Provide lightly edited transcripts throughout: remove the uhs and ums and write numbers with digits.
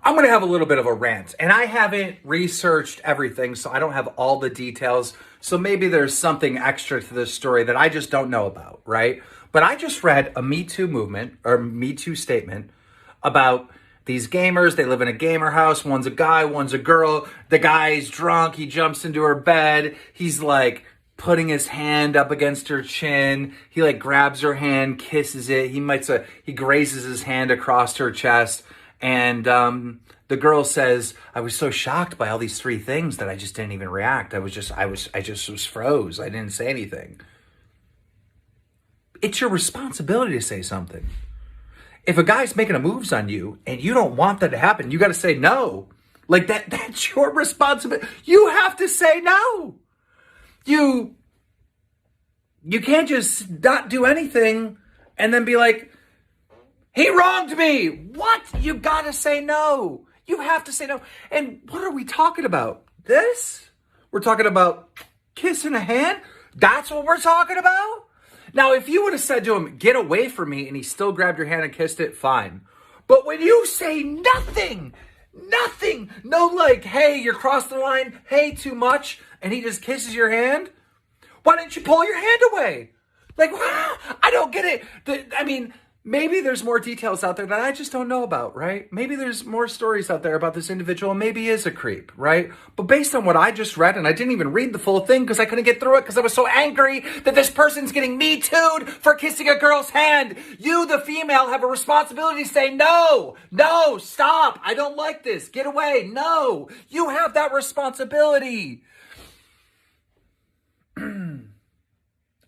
I'm going to have a little bit of a rant, and I haven't researched everything, so I don't have all the details. So maybe there's something extra to this story that I just don't know about, right? But I just read a Me Too movement or Me Too statement about these gamers. They live in a gamer house. One's a guy, one's a girl. The guy's drunk. He jumps into her bed. He's like putting his hand up against her chin. He like grabs her hand, kisses it. He grazes his hand across her chest. And the girl says, "I was so shocked by all these three things that I just didn't even react. I just was froze. I didn't say anything." It's your responsibility to say something. If a guy's making a moves on you and you don't want that to happen, you got to say no. Like that's your responsibility. You have to say no. You can't just not do anything and then be like, "He wronged me." What? You gotta say no. You have to say no. And what are we talking about? This? We're talking about kissing a hand? That's what we're talking about? Now, if you would have said to him, "Get away from me," and he still grabbed your hand and kissed it, fine. But when you say nothing, no like, "Hey, you're crossing the line, hey, too much," and he just kisses your hand, why didn't you pull your hand away? Like, I don't get it. Maybe there's more details out there that I just don't know about, right? Maybe there's more stories out there about this individual. Maybe he is a creep, right? But based on what I just read, and I didn't even read the full thing because I couldn't get through it because I was so angry that this person's getting Me Too'd for kissing a girl's hand. You, the female, have a responsibility to say, "No, stop. I don't like this. Get away." No, you have that responsibility.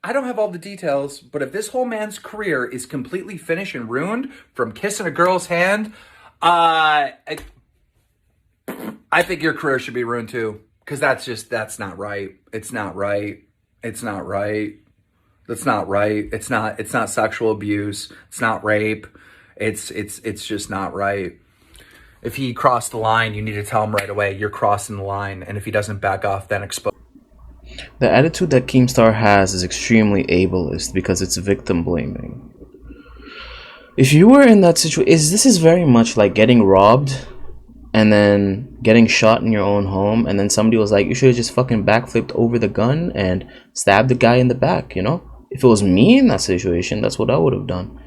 I don't have all the details, but if this whole man's career is completely finished and ruined from kissing a girl's hand, I think your career should be ruined too. Because that's not right. It's not right. It's not right. That's not right. It's not sexual abuse. It's not rape. It's just not right. If he crossed the line, you need to tell him right away, "You're crossing the line." And if he doesn't back off, then expose. The attitude that Keemstar has is extremely ableist because it's victim blaming. If you were in that situation, this is very much like getting robbed and then getting shot in your own home, and then somebody was like, "You should have just fucking backflipped over the gun and stabbed the guy in the back," you know? If it was me in that situation, that's what I would have done.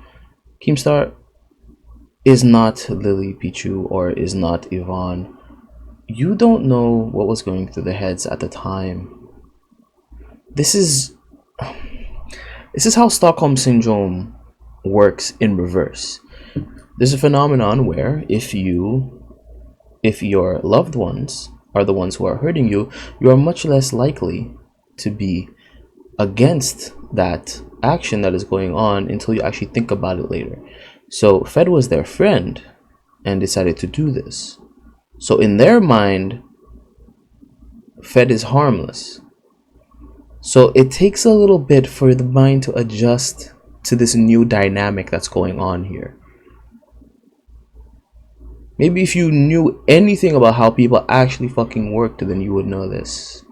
Keemstar is not Lily Pichu or is not Yvonne. You don't know what was going through their heads at the time. This is how Stockholm Syndrome works in reverse. There's a phenomenon where if your loved ones are the ones who are hurting you, you are much less likely to be against that action that is going on until you actually think about it later. So Fed was their friend and decided to do this. So in their mind, Fed is harmless. So it takes a little bit for the mind to adjust to this new dynamic that's going on here. Maybe if you knew anything about how people actually fucking worked, then you would know this.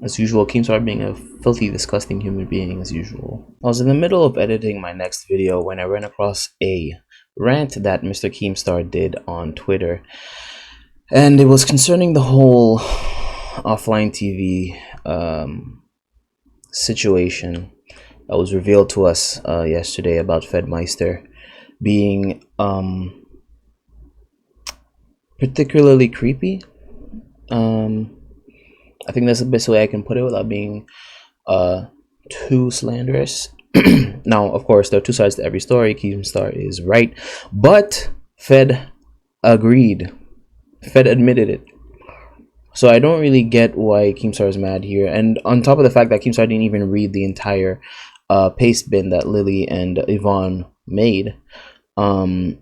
As usual, Keemstar being a filthy, disgusting human being as usual. I was in the middle of editing my next video when I ran across a rant that Mr. Keemstar did on Twitter. And it was concerning the whole offline TV situation that was revealed to us yesterday about Fedmyster being particularly creepy. I think that's the best way I can put it without being too slanderous. Now, of course, there are two sides to every story. Keemstar is right, but Fed agreed. Fed admitted it. So I don't really get why Keemstar is mad here. And on top of the fact that Keemstar didn't even read the entire paste bin that Lily and Yvonne made. In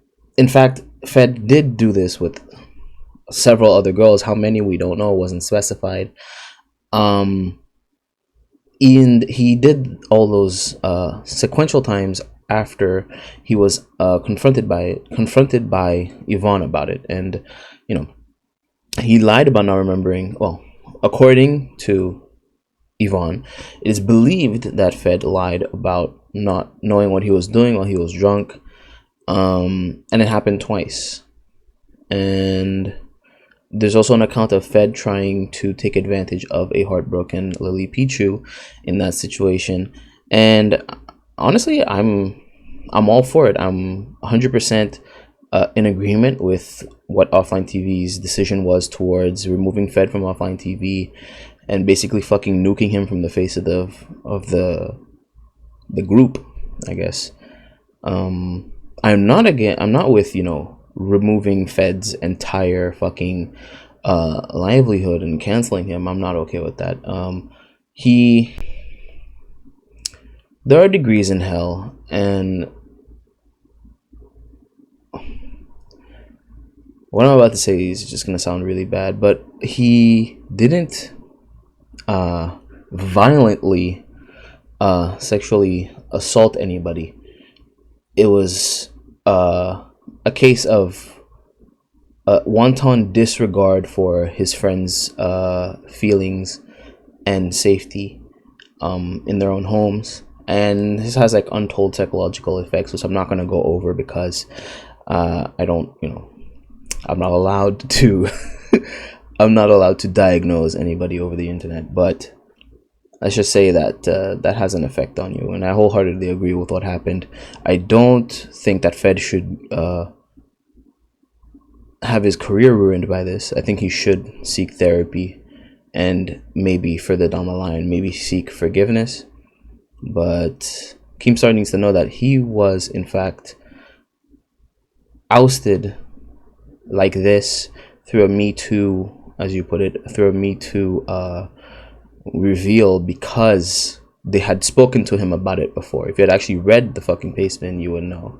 fact, Fed did do this with several other girls. How many we don't know, wasn't specified. And he did all those sequential times after he was confronted by Yvonne about it. And you know, he lied about not remembering. Well, according to Yvonne, it is believed that Fed lied about not knowing what he was doing while he was drunk, and it happened twice. and there's also an account of Fed trying to take advantage of a heartbroken Lily Pichu in that situation. And honestly, I'm all for it. I'm 100% in agreement with what Offline TV's decision was towards removing Fed from Offline TV and basically fucking nuking him from the face of the group, I guess. I'm not with, removing Fed's entire fucking livelihood and canceling him. I'm not okay with that. There are degrees in hell, and what I'm about to say is just gonna sound really bad, but he didn't violently sexually assault anybody. It was a case of wanton disregard for his friends' feelings and safety in their own homes, and this has like untold psychological effects, which I'm not going to go over because I don't, I'm not allowed to I'm not allowed to diagnose anybody over the internet, but let's just say that that has an effect on you, and I wholeheartedly agree with what happened. I don't think that Fed should have his career ruined by this. I think he should seek therapy and maybe further down the line, maybe seek forgiveness. But Keemstar needs to know that he was, in fact, ousted like this through a Me Too, as you put it, through a Me Too reveal because they had spoken to him about it before. If you had actually read the fucking pastement, you would know.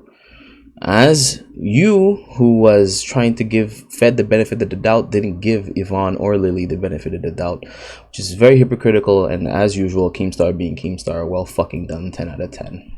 As you, who was trying to give Fed the benefit of the doubt, didn't give Yvonne or Lily the benefit of the doubt, which is very hypocritical, and as usual, Keemstar being Keemstar, well fucking done, 10 out of 10.